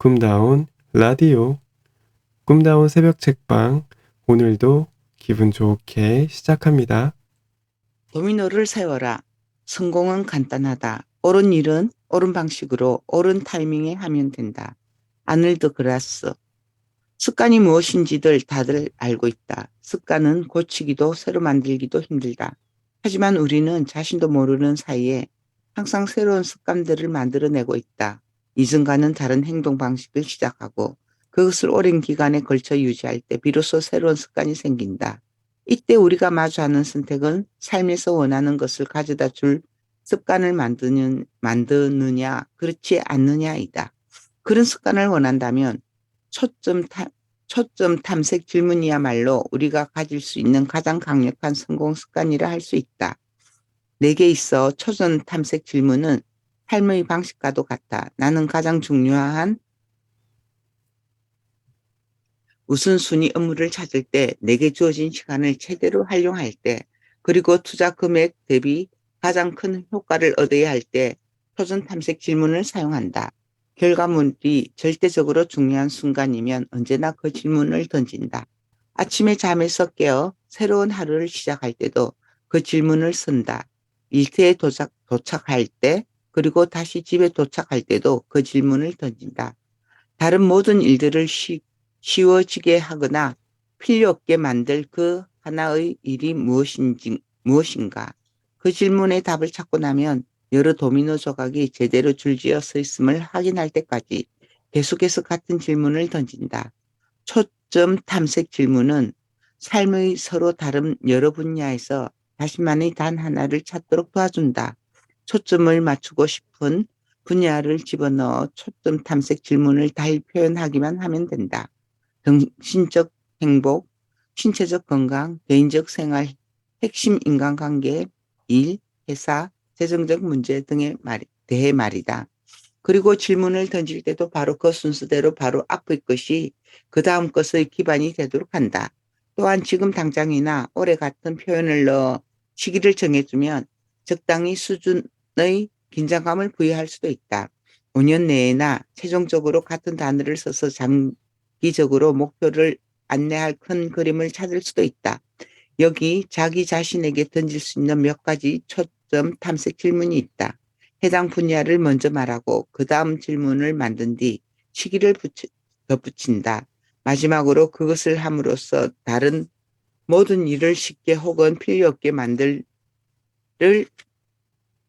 꿈다운 라디오, 꿈다운 새벽 책방, 오늘도 기분 좋게 시작합니다. 도미노를 세워라. 성공은 간단하다. 옳은 일은 옳은 방식으로 옳은 타이밍에 하면 된다. 아놀드 그라스. 습관이 무엇인지들 다들 알고 있다. 습관은 고치기도 새로 만들기도 힘들다. 하지만 우리는 자신도 모르는 사이에 항상 새로운 습관들을 만들어내고 있다. 이전과는 다른 행동 방식을 시작하고 그것을 오랜 기간에 걸쳐 유지할 때 비로소 새로운 습관이 생긴다. 이때 우리가 마주하는 선택은 삶에서 원하는 것을 가져다 줄 습관을 만드느냐, 그렇지 않느냐이다. 그런 습관을 원한다면 초점, 초점 탐색 질문이야말로 우리가 가질 수 있는 가장 강력한 성공 습관이라 할 수 있다. 내게 있어 초점 탐색 질문은 삶의 방식과도 같다. 나는 가장 중요한 우선순위 업무를 찾을 때, 내게 주어진 시간을 최대로 활용할 때, 그리고 투자 금액 대비 가장 큰 효과를 얻어야 할 때 초점 탐색 질문을 사용한다. 결과물이 절대적으로 중요한 순간이면 언제나 그 질문을 던진다. 아침에 잠에서 깨어 새로운 하루를 시작할 때도 그 질문을 쓴다. 일터에 도착할 때, 그리고 다시 집에 도착할 때도 그 질문을 던진다. 다른 모든 일들을 쉬워지게 하거나 필요 없게 만들 그 하나의 일이 무엇인가? 그 질문에 답을 찾고 나면 여러 도미노 조각이 제대로 줄지어 서 있음을 확인할 때까지 계속해서 같은 질문을 던진다. 초점 탐색 질문은 삶의 서로 다른 여러 분야에서 자신만의 단 하나를 찾도록 도와준다. 초점을 맞추고 싶은 분야를 집어넣어 초점 탐색 질문을 잘 표현하기만 하면 된다. 정신적 행복, 신체적 건강, 개인적 생활, 핵심 인간관계, 일, 회사, 재정적 문제 등에 대해 말이다. 그리고 질문을 던질 때도 바로 그 순서대로 바로 앞의 것이 그 다음 것의 기반이 되도록 한다. 또한 지금 당장이나 올해 같은 표현을 넣어 시기를 정해주면 적당히 수준의 긴장감을 부여할 수도 있다. 5년 내에나 최종적으로 같은 단어를 써서 장기적으로 목표를 안내할 큰 그림을 찾을 수도 있다. 여기 자기 자신에게 던질 수 있는 몇 가지 초점 탐색 질문이 있다. 해당 분야를 먼저 말하고 그 다음 질문을 만든 뒤 시기를 덧붙인다. 마지막으로 그것을 함으로써 다른 모든 일을 쉽게 혹은 필요 없게 만들을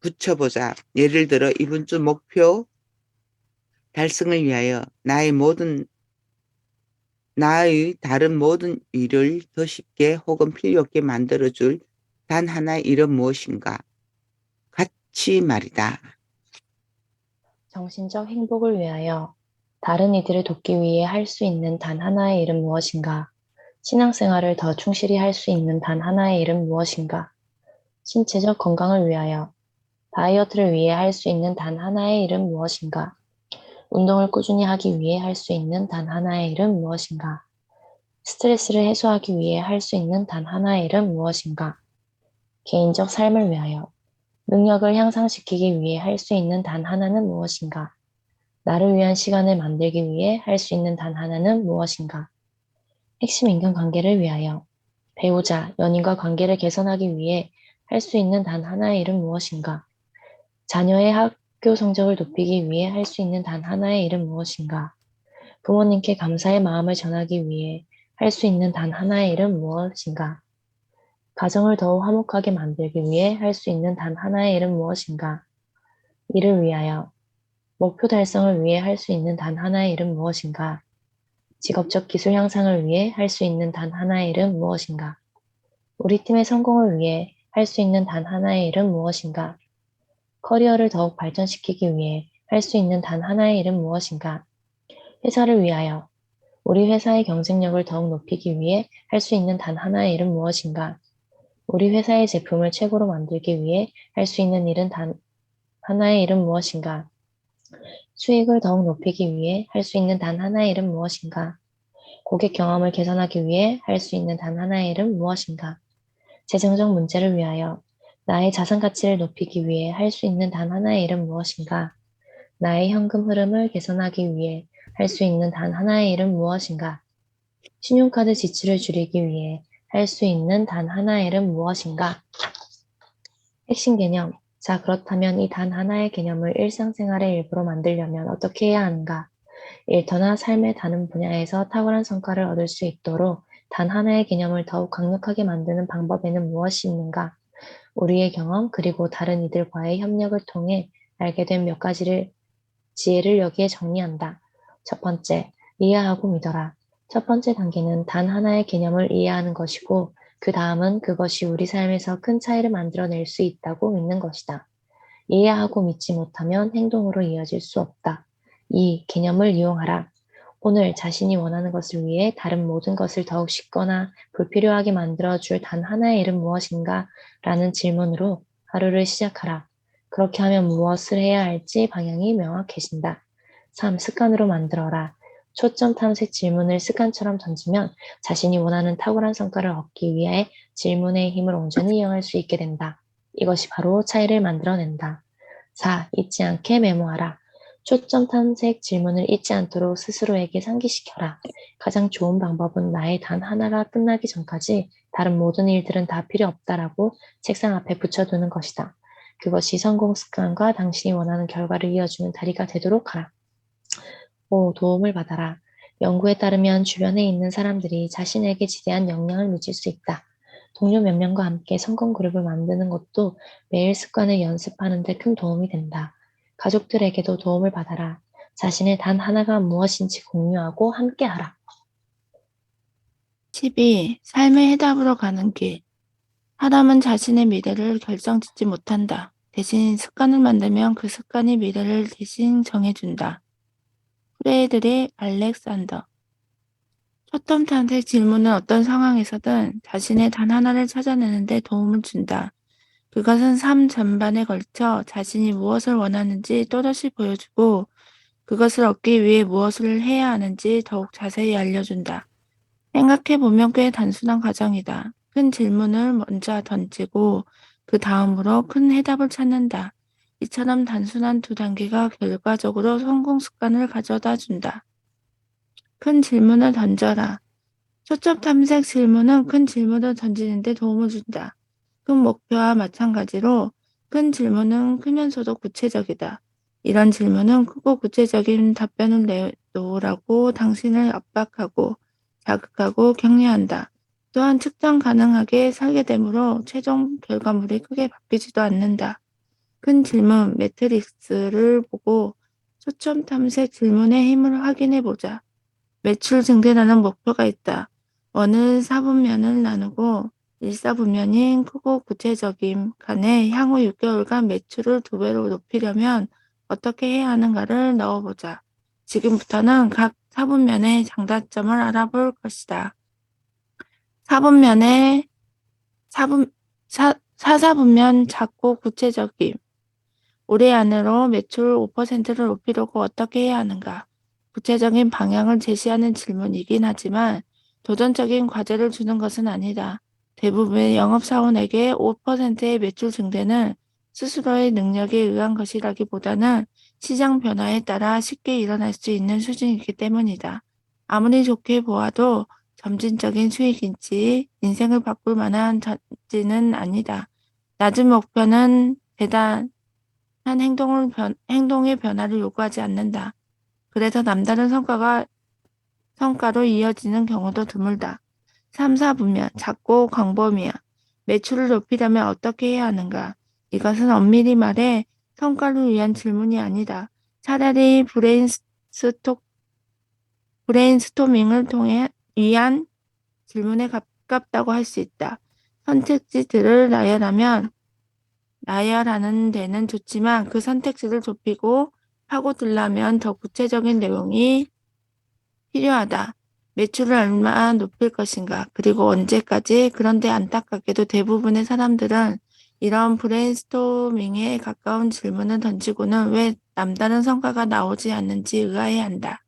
붙여보자. 예를 들어 이번 주 목표 달성을 위하여 나의 다른 모든 일을 더 쉽게 혹은 필요 없게 만들어줄 단 하나의 일은 무엇인가? 같이 말이다. 정신적 행복을 위하여 다른 이들을 돕기 위해 할 수 있는 단 하나의 일은 무엇인가? 신앙생활을 더 충실히 할 수 있는 단 하나의 일은 무엇인가? 신체적 건강을 위하여 다이어트를 위해 할 수 있는 단 하나의 일은 무엇인가? 운동을 꾸준히 하기 위해 할 수 있는 단 하나의 일은 무엇인가? 스트레스를 해소하기 위해 할 수 있는 단 하나의 일은 무엇인가? 개인적 삶을 위하여 능력을 향상시키기 위해 할 수 있는 단 하나는 무엇인가? 나를 위한 시간을 만들기 위해 할 수 있는 단 하나는 무엇인가? 핵심 인간관계를 위하여 배우자, 연인과 관계를 개선하기 위해 할 수 있는 단 하나의 일은 무엇인가? 자녀의 학교 성적을 높이기 위해 할 수 있는 단 하나의 일은 무엇인가? 부모님께 감사의 마음을 전하기 위해 할 수 있는 단 하나의 일은 무엇인가? 가정을 더욱 화목하게 만들기 위해 할 수 있는 단 하나의 일은 무엇인가? 이를 위하여 목표 달성을 위해 할 수 있는 단 하나의 일은 무엇인가? 직업적 기술 향상을 위해 할 수 있는 단 하나의 일은 무엇인가? 우리 팀의 성공을 위해 할 수 있는 단 하나의 일은 무엇인가? 커리어를 더욱 발전시키기 위해 할 수 있는 단 하나의 일은 무엇인가? 회사를 위하여 우리 회사의 경쟁력을 더욱 높이기 위해 할 수 있는 단 하나의 일은 무엇인가? 우리 회사의 제품을 최고로 만들기 위해 할 수 있는 일은 단 하나의 일은 무엇인가? 수익을 더욱 높이기 위해 할 수 있는 단 하나의 일은 무엇인가? 고객 경험을 개선하기 위해 할 수 있는 단 하나의 일은 무엇인가? 재정적 문제를 위하여 나의 자산 가치를 높이기 위해 할 수 있는 단 하나의 일은 무엇인가? 나의 현금 흐름을 개선하기 위해 할 수 있는 단 하나의 일은 무엇인가? 신용카드 지출을 줄이기 위해 할 수 있는 단 하나의 일은 무엇인가? 핵심 개념. 자, 그렇다면 이 단 하나의 개념을 일상생활의 일부로 만들려면 어떻게 해야 하는가? 일터나 삶의 다른 분야에서 탁월한 성과를 얻을 수 있도록 단 하나의 개념을 더욱 강력하게 만드는 방법에는 무엇이 있는가? 우리의 경험 그리고 다른 이들과의 협력을 통해 알게 된 몇 가지를 지혜를 여기에 정리한다. 첫 번째, 이해하고 믿어라. 첫 번째 단계는 단 하나의 개념을 이해하는 것이고 그 다음은 그것이 우리 삶에서 큰 차이를 만들어낼 수 있다고 믿는 것이다. 이해하고 믿지 못하면 행동으로 이어질 수 없다. 이 개념을 이용하라. 오늘 자신이 원하는 것을 위해 다른 모든 것을 더욱 쉽거나 불필요하게 만들어줄 단 하나의 일은 무엇인가? 라는 질문으로 하루를 시작하라. 그렇게 하면 무엇을 해야 할지 방향이 명확해진다. 3. 습관으로 만들어라. 초점 탐색 질문을 습관처럼 던지면 자신이 원하는 탁월한 성과를 얻기 위해 질문의 힘을 온전히 이용할 수 있게 된다. 이것이 바로 차이를 만들어낸다. 4. 잊지 않게 메모하라. 초점 탐색 질문을 잊지 않도록 스스로에게 상기시켜라. 가장 좋은 방법은 나의 단 하나가 끝나기 전까지 다른 모든 일들은 다 필요 없다라고 책상 앞에 붙여두는 것이다. 그것이 성공 습관과 당신이 원하는 결과를 이어주는 다리가 되도록 하라. 5. 도움을 받아라. 연구에 따르면 주변에 있는 사람들이 자신에게 지대한 영향을 미칠 수 있다. 동료 몇 명과 함께 성공 그룹을 만드는 것도 매일 습관을 연습하는 데 큰 도움이 된다. 가족들에게도 도움을 받아라. 자신의 단 하나가 무엇인지 공유하고 함께하라. 12. 삶의 해답으로 가는 길. 사람은 자신의 미래를 결정짓지 못한다. 대신 습관을 만들면 그 습관이 미래를 대신 정해준다. 프레드리 알렉산더. 초점 탐색 질문은 어떤 상황에서든 자신의 단 하나를 찾아내는 데 도움을 준다. 그것은 삶 전반에 걸쳐 자신이 무엇을 원하는지 또다시 보여주고 그것을 얻기 위해 무엇을 해야 하는지 더욱 자세히 알려준다. 생각해보면 꽤 단순한 과정이다. 큰 질문을 먼저 던지고 그 다음으로 큰 해답을 찾는다. 이처럼 단순한 두 단계가 결과적으로 성공 습관을 가져다 준다. 큰 질문을 던져라. 초점 탐색 질문은 큰 질문을 던지는 데 도움을 준다. 큰 목표와 마찬가지로 큰 질문은 크면서도 구체적이다. 이런 질문은 크고 구체적인 답변을 내놓으라고 당신을 압박하고 자극하고 격려한다. 또한 측정 가능하게 설계되므로 최종 결과물이 크게 바뀌지도 않는다. 큰 질문 매트릭스를 보고 초점 탐색 질문의 힘을 확인해 보자. 매출 증대라는 목표가 있다. 어느 4분면을 나누고 1사분면인 크고 구체적인 간에 향후 6개월간 매출을 2배로 높이려면 어떻게 해야 하는가를 넣어보자. 지금부터는 각 4분면의 장단점을 알아볼 것이다. 4분면의 4분면 작고 구체적임. 올해 안으로 매출 5%를 높이려고 어떻게 해야 하는가? 구체적인 방향을 제시하는 질문이긴 하지만 도전적인 과제를 주는 것은 아니다. 대부분의 영업사원에게 5%의 매출 증대는 스스로의 능력에 의한 것이라기보다는 시장 변화에 따라 쉽게 일어날 수 있는 수준이기 때문이다. 아무리 좋게 보아도 점진적인 수익인지 인생을 바꿀 만한 전지는 아니다. 낮은 목표는 대단한 행동의 변화를 요구하지 않는다. 그래서 남다른 성과로 이어지는 경우도 드물다. 3, 4분면 작고 광범위야. 매출을 높이려면 어떻게 해야 하는가? 이것은 엄밀히 말해 성과를 위한 질문이 아니다. 차라리 브레인스토밍을 위한 질문에 가깝다고 할 수 있다. 선택지들을 나열하는 데는 좋지만 그 선택지를 좁히고 파고들려면 더 구체적인 내용이 필요하다. 매출을 얼마나 높일 것인가, 그리고 언제까지. 그런데 안타깝게도 대부분의 사람들은 이런 브레인스토밍에 가까운 질문을 던지고는 왜 남다른 성과가 나오지 않는지 의아해한다.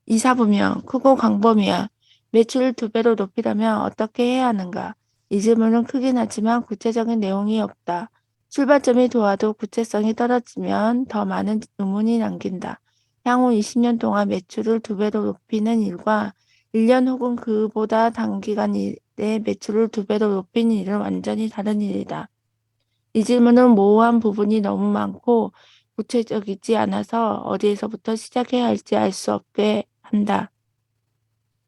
2, 4분면 크고 광범위야. 매출을 2배로 높이려면 어떻게 해야 하는가? 이 질문은 크긴 하지만 구체적인 내용이 없다. 출발점이 좋아도 구체성이 떨어지면 더 많은 의문이 남긴다. 향후 20년 동안 매출을 2배로 높이는 일과 1년 혹은 그보다 단기간 내에 매출을 2배로 높이는 일은 완전히 다른 일이다. 이 질문은 모호한 부분이 너무 많고 구체적이지 않아서 어디에서부터 시작해야 할지 알 수 없게 한다.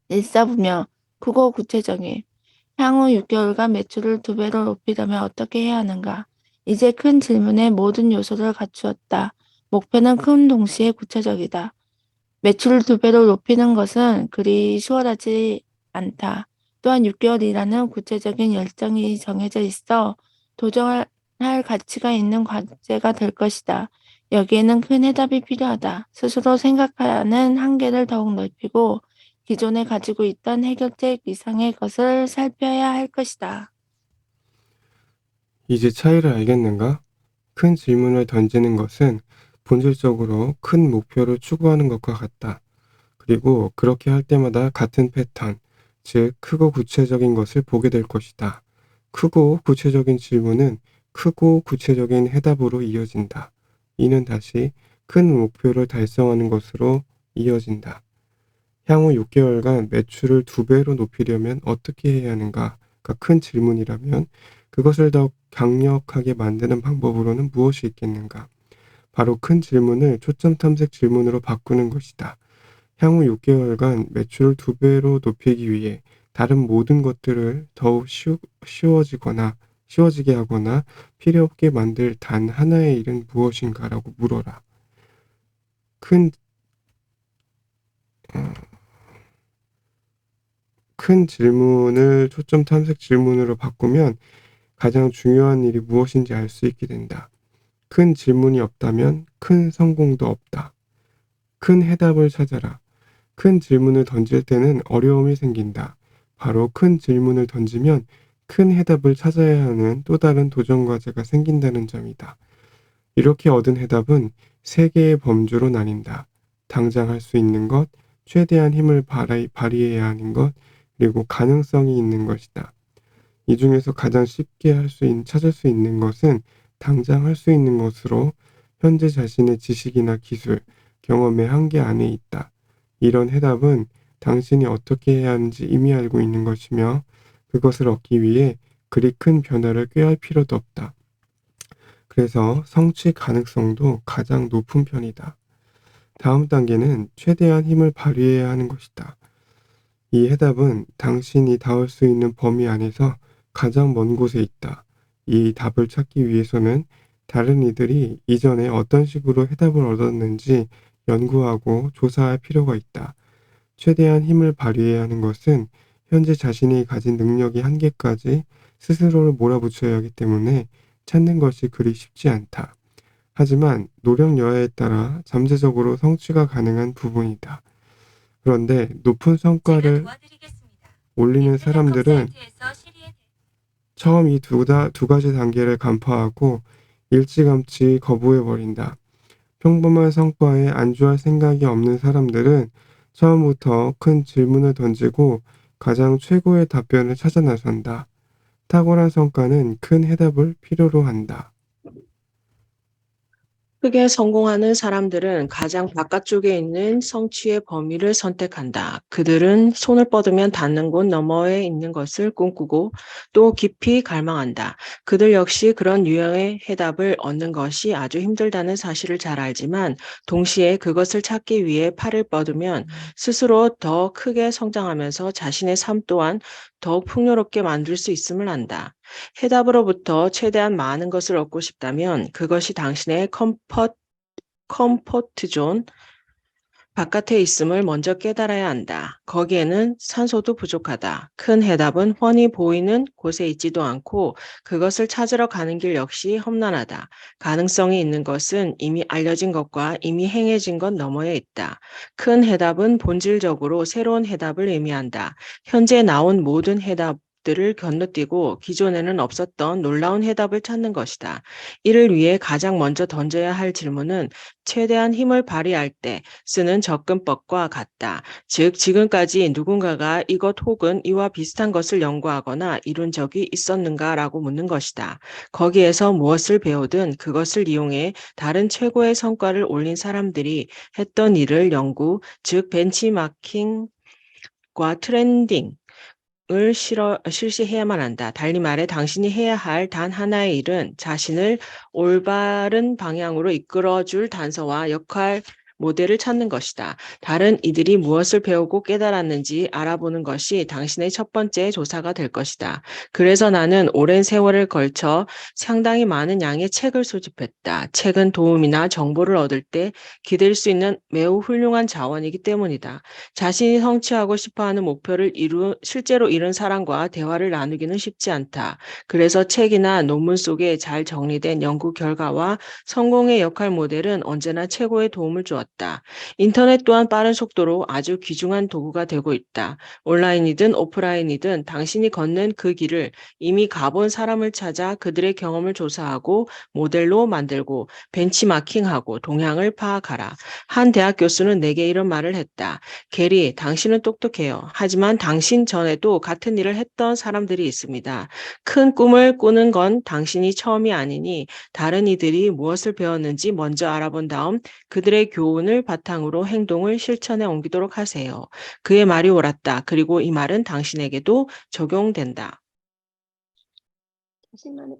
일사분명, 크고 구체적인. 향후 6개월간 매출을 2배로 높이려면 어떻게 해야 하는가? 이제 큰 질문의 모든 요소를 갖추었다. 목표는 큰 동시에 구체적이다. 매출을 2배로 높이는 것은 그리 수월하지 않다. 또한 6개월이라는 구체적인 열정이 정해져 있어 도전할 가치가 있는 과제가 될 것이다. 여기에는 큰 해답이 필요하다. 스스로 생각하는 한계를 더욱 넓히고 기존에 가지고 있던 해결책 이상의 것을 살펴야 할 것이다. 이제 차이를 알겠는가? 큰 질문을 던지는 것은 본질적으로 큰 목표를 추구하는 것과 같다. 그리고 그렇게 할 때마다 같은 패턴, 즉 크고 구체적인 것을 보게 될 것이다. 크고 구체적인 질문은 크고 구체적인 해답으로 이어진다. 이는 다시 큰 목표를 달성하는 것으로 이어진다. 향후 6개월간 매출을 2배로 높이려면 어떻게 해야 하는가가 큰 질문이라면 그것을 더 강력하게 만드는 방법으로는 무엇이 있겠는가? 바로 큰 질문을 초점 탐색 질문으로 바꾸는 것이다. 향후 6개월간 매출을 2배로 높이기 위해 다른 모든 것들을 더욱 쉬워지게 하거나 필요 없게 만들 단 하나의 일은 무엇인가라고 물어라. 큰, 어, 큰 질문을 초점 탐색 질문으로 바꾸면 가장 중요한 일이 무엇인지 알 수 있게 된다. 큰 질문이 없다면 큰 성공도 없다. 큰 해답을 찾아라. 큰 질문을 던질 때는 어려움이 생긴다. 바로 큰 질문을 던지면 큰 해답을 찾아야 하는 또 다른 도전 과제가 생긴다는 점이다. 이렇게 얻은 해답은 세 개의 범주로 나뉜다. 당장 할 수 있는 것, 최대한 힘을 발휘해야 하는 것, 그리고 가능성이 있는 것이다. 이 중에서 가장 쉽게 찾을 수 있는 것은 당장 할 수 있는 것으로 현재 자신의 지식이나 기술, 경험의 한계 안에 있다. 이런 해답은 당신이 어떻게 해야 하는지 이미 알고 있는 것이며 그것을 얻기 위해 그리 큰 변화를 꾀할 필요도 없다. 그래서 성취 가능성도 가장 높은 편이다. 다음 단계는 최대한 힘을 발휘해야 하는 것이다. 이 해답은 당신이 닿을 수 있는 범위 안에서 가장 먼 곳에 있다. 이 답을 찾기 위해서는 다른 이들이 이전에 어떤 식으로 해답을 얻었는지 연구하고 조사할 필요가 있다. 최대한 힘을 발휘해야 하는 것은 현재 자신이 가진 능력의 한계까지 스스로를 몰아붙여야 하기 때문에 찾는 것이 그리 쉽지 않다. 하지만 노력 여하에 따라 잠재적으로 성취가 가능한 부분이다. 그런데 높은 성과를 올리는 사람들은 처음 이 두 가지 단계를 간파하고 일찌감치 거부해버린다. 평범한 성과에 안주할 생각이 없는 사람들은 처음부터 큰 질문을 던지고 가장 최고의 답변을 찾아 나선다. 탁월한 성과는 큰 해답을 필요로 한다. 크게 성공하는 사람들은 가장 바깥쪽에 있는 성취의 범위를 선택한다. 그들은 손을 뻗으면 닿는 곳 너머에 있는 것을 꿈꾸고 또 깊이 갈망한다. 그들 역시 그런 유형의 해답을 얻는 것이 아주 힘들다는 사실을 잘 알지만 동시에 그것을 찾기 위해 팔을 뻗으면 스스로 더 크게 성장하면서 자신의 삶 또한 더욱 풍요롭게 만들 수 있음을 안다. 해답으로부터 최대한 많은 것을 얻고 싶다면 그것이 당신의 컴포트 존 바깥에 있음을 먼저 깨달아야 한다. 거기에는 산소도 부족하다. 큰 해답은 훤히 보이는 곳에 있지도 않고 그것을 찾으러 가는 길 역시 험난하다. 가능성이 있는 것은 이미 알려진 것과 이미 행해진 것 너머에 있다. 큰 해답은 본질적으로 새로운 해답을 의미한다. 현재 나온 모든 해답 것들을 건너뛰고 기존에는 없었던 놀라운 해답을 찾는 것이다. 이를 위해 가장 먼저 던져야 할 질문은 최대한 힘을 발휘할 때 쓰는 접근법과 같다. 즉, 지금까지 누군가가 이것 혹은 이와 비슷한 것을 연구하거나 이룬 적이 있었는가라고 묻는 것이다. 거기에서 무엇을 배우든 그것을 이용해 다른 최고의 성과를 올린 사람들이 했던 일을 연구, 즉 벤치마킹과 트렌딩, 을 실시해야만 한다. 달리 말해 당신이 해야 할 단 하나의 일은 자신을 올바른 방향으로 이끌어줄 단서와 역할 모델을 찾는 것이다. 다른 이들이 무엇을 배우고 깨달았는지 알아보는 것이 당신의 첫 번째 조사가 될 것이다. 그래서 나는 오랜 세월을 걸쳐 상당히 많은 양의 책을 소집했다. 책은 도움이나 정보를 얻을 때 기댈 수 있는 매우 훌륭한 자원이기 때문이다. 자신이 성취하고 싶어하는 목표를 실제로 이룬 사람과 대화를 나누기는 쉽지 않다. 그래서 책이나 논문 속에 잘 정리된 연구 결과와 성공의 역할 모델은 언제나 최고의 도움을 주었다. 인터넷 또한 빠른 속도로 아주 귀중한 도구가 되고 있다. 온라인이든 오프라인이든 당신이 걷는 그 길을 이미 가본 사람을 찾아 그들의 경험을 조사하고 모델로 만들고 벤치마킹하고 동향을 파악하라. 한 대학 교수는 내게 이런 말을 했다. 게리, 당신은 똑똑해요. 하지만 당신 전에도 같은 일을 했던 사람들이 있습니다. 큰 꿈을 꾸는 건 당신이 처음이 아니니 다른 이들이 무엇을 배웠는지 먼저 알아본 다음 그들의 교훈을 바탕으로 행동을 실천에 옮기도록 하세요. 그의 말이 옳았다. 그리고 이 말은 당신에게도 적용된다. 자신만의,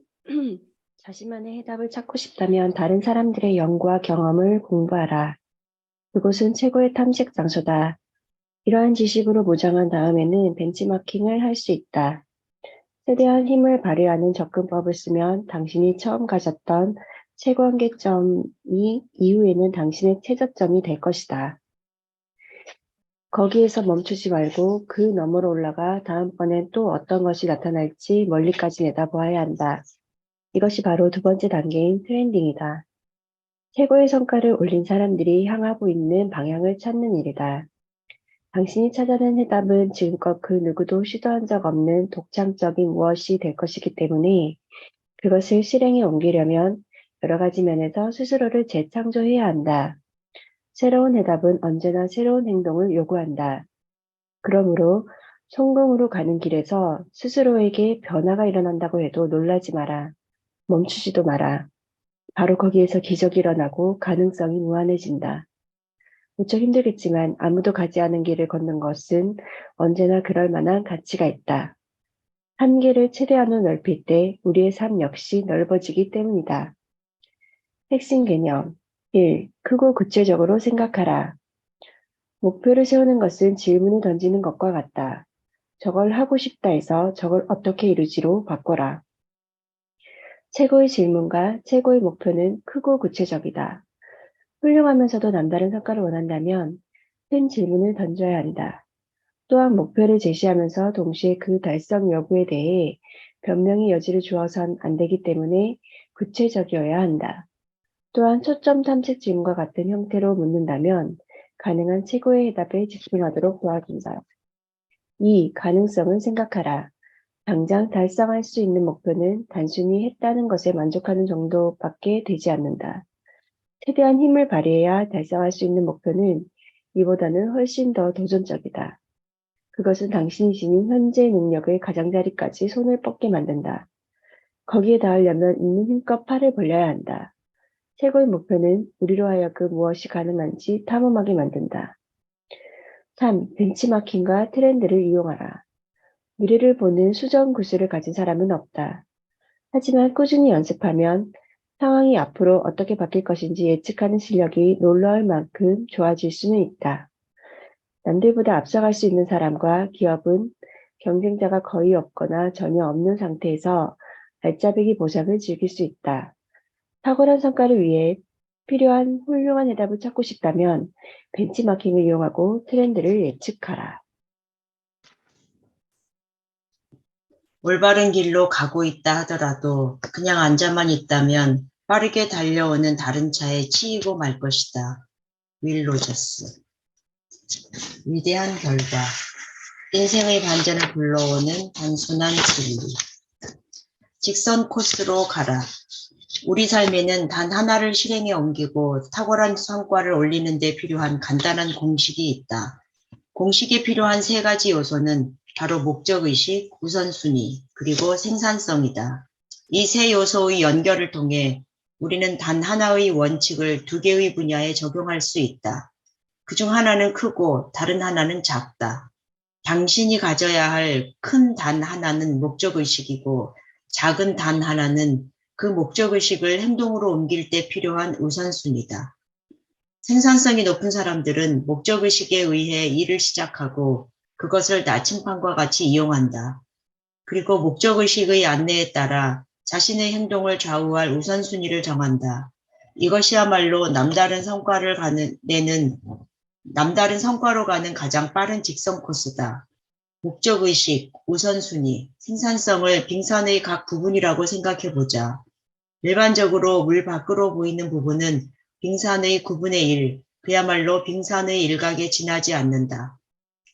자신만의 해답을 찾고 싶다면 다른 사람들의 연구와 경험을 공부하라. 그곳은 최고의 탐색 장소다. 이러한 지식으로 무장한 다음에는 벤치마킹을 할 수 있다. 최대한 힘을 발휘하는 접근법을 쓰면 당신이 처음 가졌던 최고 한계점이 이후에는 당신의 최저점이 될 것이다. 거기에서 멈추지 말고 그 너머로 올라가 다음번엔 또 어떤 것이 나타날지 멀리까지 내다보아야 한다. 이것이 바로 두 번째 단계인 트렌딩이다. 최고의 성과를 올린 사람들이 향하고 있는 방향을 찾는 일이다. 당신이 찾아낸 해답은 지금껏 그 누구도 시도한 적 없는 독창적인 무엇이 될 것이기 때문에 그것을 실행에 옮기려면 여러 가지 면에서 스스로를 재창조해야 한다. 새로운 해답은 언제나 새로운 행동을 요구한다. 그러므로 성공으로 가는 길에서 스스로에게 변화가 일어난다고 해도 놀라지 마라. 멈추지도 마라. 바로 거기에서 기적이 일어나고 가능성이 무한해진다. 무척 힘들겠지만 아무도 가지 않은 길을 걷는 것은 언제나 그럴 만한 가치가 있다. 한계를 최대한으로 넓힐 때 우리의 삶 역시 넓어지기 때문이다. 핵심 개념 1. 크고 구체적으로 생각하라. 목표를 세우는 것은 질문을 던지는 것과 같다. 저걸 하고 싶다 해서 저걸 어떻게 이루지로 바꿔라. 최고의 질문과 최고의 목표는 크고 구체적이다. 훌륭하면서도 남다른 성과를 원한다면 큰 질문을 던져야 한다. 또한 목표를 제시하면서 동시에 그 달성 여부에 대해 변명의 여지를 주어선 안 되기 때문에 구체적이어야 한다. 또한 초점 탐색 질문과 같은 형태로 묻는다면 가능한 최고의 해답에 집중하도록 도와준다. 2. 가능성을 생각하라. 당장 달성할 수 있는 목표는 단순히 했다는 것에 만족하는 정도밖에 되지 않는다. 최대한 힘을 발휘해야 달성할 수 있는 목표는 이보다는 훨씬 더 도전적이다. 그것은 당신이 지닌 현재 능력의 가장자리까지 손을 뻗게 만든다. 거기에 닿으려면 있는 힘껏 팔을 벌려야 한다. 최고의 목표는 우리로 하여금 무엇이 가능한지 탐험하게 만든다. 3. 벤치마킹과 트렌드를 이용하라. 미래를 보는 수정 구슬을 가진 사람은 없다. 하지만 꾸준히 연습하면 상황이 앞으로 어떻게 바뀔 것인지 예측하는 실력이 놀라울 만큼 좋아질 수는 있다. 남들보다 앞서갈 수 있는 사람과 기업은 경쟁자가 거의 없거나 전혀 없는 상태에서 알짜배기 보상을 즐길 수 있다. 탁월한 성과를 위해 필요한 훌륭한 해답을 찾고 싶다면 벤치마킹을 이용하고 트렌드를 예측하라. 올바른 길로 가고 있다 하더라도 그냥 앉아만 있다면 빠르게 달려오는 다른 차에 치이고 말 것이다. 윌 로저스. 위대한 결과. 인생의 반전을 불러오는 단순한 진리. 직선 코스로 가라. 우리 삶에는 단 하나를 실행에 옮기고 탁월한 성과를 올리는 데 필요한 간단한 공식이 있다. 공식에 필요한 세 가지 요소는 바로 목적의식, 우선순위, 그리고 생산성이다. 이 세 요소의 연결을 통해 우리는 단 하나의 원칙을 두 개의 분야에 적용할 수 있다. 그중 하나는 크고 다른 하나는 작다. 당신이 가져야 할 큰 단 하나는 목적의식이고 작은 단 하나는 그 목적의식을 행동으로 옮길 때 필요한 우선순위다. 생산성이 높은 사람들은 목적의식에 의해 일을 시작하고 그것을 나침반과 같이 이용한다. 그리고 목적의식의 안내에 따라 자신의 행동을 좌우할 우선순위를 정한다. 이것이야말로 남다른 성과로 가는 가장 빠른 직선 코스다. 목적의식, 우선순위, 생산성을 빙산의 각 부분이라고 생각해보자. 일반적으로 물 밖으로 보이는 부분은 빙산의 9분의 1, 그야말로 빙산의 일각에 지나지 않는다.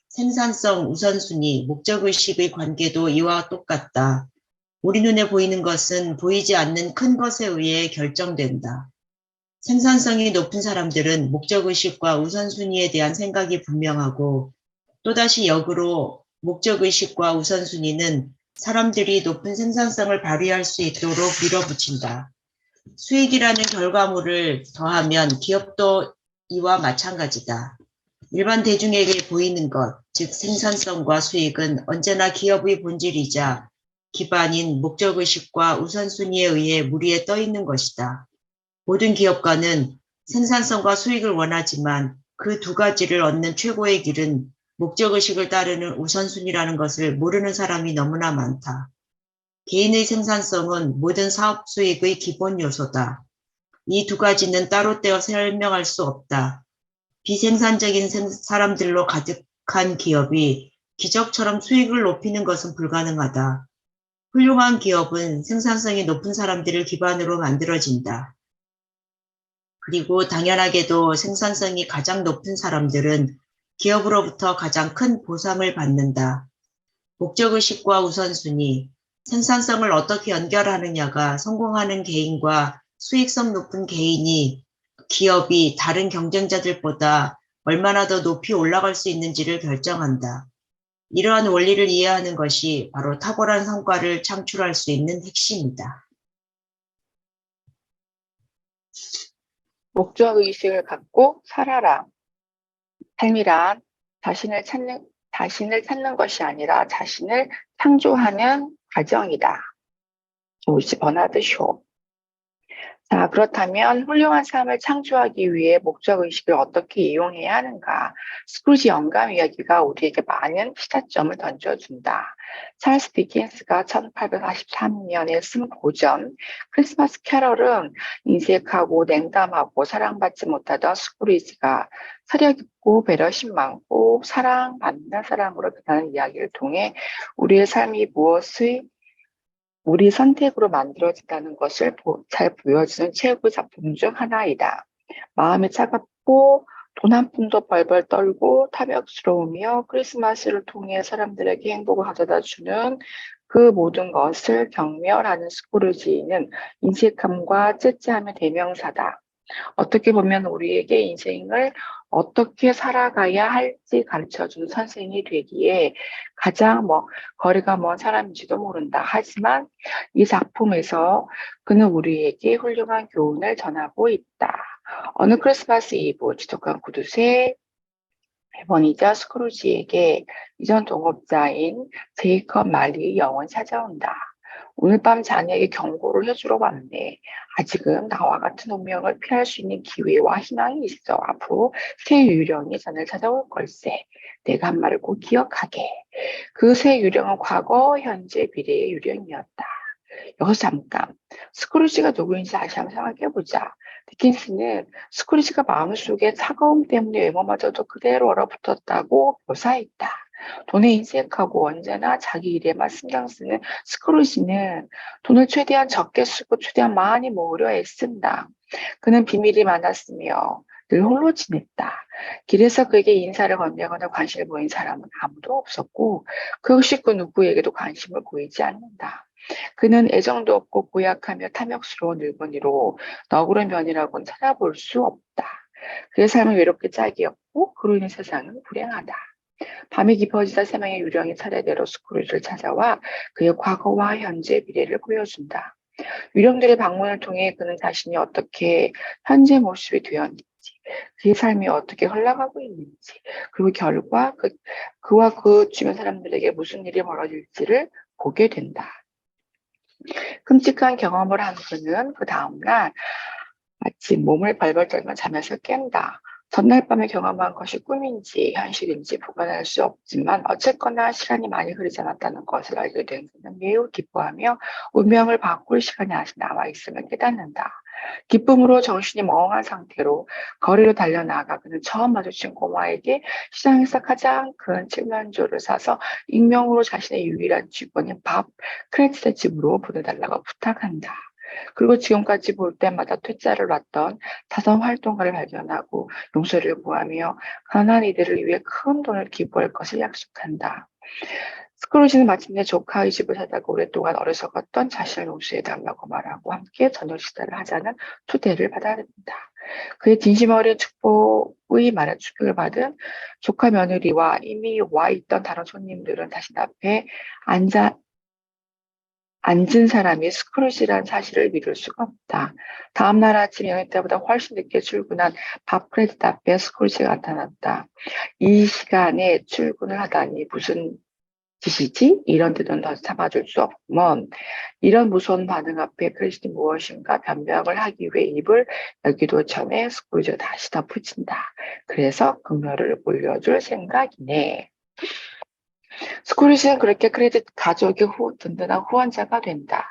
생산성, 우선순위, 목적의식의 관계도 이와 똑같다. 우리 눈에 보이는 것은 보이지 않는 큰 것에 의해 결정된다. 생산성이 높은 사람들은 목적의식과 우선순위에 대한 생각이 분명하고 또다시 역으로 목적의식과 우선순위는 사람들이 높은 생산성을 발휘할 수 있도록 밀어붙인다. 수익이라는 결과물을 더하면 기업도 이와 마찬가지다. 일반 대중에게 보이는 것, 즉 생산성과 수익은 언제나 기업의 본질이자 기반인 목적의식과 우선순위에 의해 무리에 떠 있는 것이다. 모든 기업가는 생산성과 수익을 원하지만 그 두 가지를 얻는 최고의 길은 목적의식을 따르는 우선순위라는 것을 모르는 사람이 너무나 많다. 개인의 생산성은 모든 사업 수익의 기본 요소다. 이 두 가지는 따로 떼어 설명할 수 없다. 비생산적인 사람들로 가득한 기업이 기적처럼 수익을 높이는 것은 불가능하다. 훌륭한 기업은 생산성이 높은 사람들을 기반으로 만들어진다. 그리고 당연하게도 생산성이 가장 높은 사람들은 기업으로부터 가장 큰 보상을 받는다. 목적의식과 우선순위, 생산성을 어떻게 연결하느냐가 성공하는 개인과 수익성 높은 개인이 기업이 다른 경쟁자들보다 얼마나 더 높이 올라갈 수 있는지를 결정한다. 이러한 원리를 이해하는 것이 바로 탁월한 성과를 창출할 수 있는 핵심이다. 목적의식을 갖고 살아라. 삶이란 자신을 찾는 것이 아니라 자신을 창조하는 과정이다. 조지 버나드 쇼. 자, 그렇다면 훌륭한 삶을 창조하기 위해 목적의식을 어떻게 이용해야 하는가? 스크루지 영감 이야기가 우리에게 많은 시사점을 던져준다. 찰스 디킨스가 1843년에 쓴 고전 크리스마스 캐럴은 인색하고 냉담하고 사랑받지 못하던 스크루지가 사려 깊고 배려심 많고 사랑받는 사람으로 변하는 이야기를 통해 우리의 삶이 무엇의 우리 선택으로 만들어진다는 것을 잘 보여주는 최고 작품 중 하나이다. 마음이 차갑고 돈 한 푼도 벌벌 떨고 탐욕스러우며 크리스마스를 통해 사람들에게 행복을 가져다 주는 그 모든 것을 경멸하는 스크루지는 인색함과 째째함의 대명사다. 어떻게 보면 우리에게 인생을 어떻게 살아가야 할지 가르쳐준 선생이 되기에 가장 거리가 먼 사람인지도 모른다. 하지만 이 작품에서 그는 우리에게 훌륭한 교훈을 전하고 있다. 어느 크리스마스 이브 지독한 구두쇠 에버니자 스크루지에게 이전 동업자인 제이컵 말리의 영혼이 찾아온다. 오늘 밤 자네에게 경고를 해주러 왔네. 아직은 나와 같은 운명을 피할 수 있는 기회와 희망이 있어. 앞으로 새 유령이 자네를 찾아올 걸세. 내가 한 말을 꼭 기억하게. 그 새 유령은 과거, 현재, 미래의 유령이었다. 여기서 잠깐 스크루지가 누구인지 다시 한번 생각해보자. 디킨스는 스크루지가 마음속에 차가움 때문에 외모마저도 그대로 얼어붙었다고 묘사했다. 돈에 인색하고 언제나 자기 일에만 신경 쓰는 스크루지는 돈을 최대한 적게 쓰고 최대한 많이 모으려 애쓴다. 그는 비밀이 많았으며 늘 홀로 지냈다. 길에서 그에게 인사를 건네거나 관심을 보인 사람은 아무도 없었고 그 식구 누구에게도 관심을 보이지 않는다. 그는 애정도 없고 고약하며 탐욕스러운 늙은이로 너그러운 면이라고는 찾아볼 수 없다. 그의 삶은 외롭게 짝이었고 그로 인해 세상은 불행하다. 밤이 깊어지자 세 명의 유령이 차례대로 스크루지를 찾아와 그의 과거와 현재, 미래를 보여준다. 유령들의 방문을 통해 그는 자신이 어떻게 현재 모습이 되었는지, 그의 삶이 어떻게 흘러가고 있는지, 그리고 결과 그와 그 주변 사람들에게 무슨 일이 벌어질지를 보게 된다. 끔찍한 경험을 한 그는 그 다음날 마침 몸을 벌벌 떨며 잠에서 깬다. 전날 밤에 경험한 것이 꿈인지 현실인지 구분할 수 없지만 어쨌거나 시간이 많이 흐르지 않았다는 것을 알게 된 그는 매우 기뻐하며 운명을 바꿀 시간이 아직 남아 있음을 깨닫는다. 기쁨으로 정신이 멍한 상태로 거리로 달려나가 그는 처음 마주친 꼬마에게 시장에서 가장 큰 칠면조를 사서 익명으로 자신의 유일한 직원인 밥 크레츠의 집으로 보내달라고 부탁한다. 그리고 지금까지 볼 때마다 퇴짜를 놨던 다선 활동가를 발견하고 용서를 구하며 가난한 이들을 위해 큰 돈을 기부할 것을 약속한다. 스크루지는 마침내 조카의 집을 찾아가 오랫동안 어리석었던 자신을 용서해달라고 말하고 함께 저녁 식사를 하자는 초대를 받아들인다. 그의 진심 어린 축복의 말에 축복을 받은 조카 며느리와 이미 와 있던 다른 손님들은 자신 앞에 앉은 사람이 스크루지란 사실을 믿을 수가 없다. 다음 날 아침 영희 때보다 훨씬 늦게 출근한 밥 크레딧 앞에 스크루지가 나타났다. 이 시간에 출근을 하다니 무슨 짓이지? 이런 뜻은 더 참아줄 수 없구먼. 이런 무서운 반응 앞에 크레딧이 무엇인가 변명을 하기 위해 입을 열기도 전에 스크루지가 다시 덧붙인다. 그래서 금요를 올려줄 생각이네. 스크루지는 그렇게 크레딧 가족의 든든한 후원자가 된다.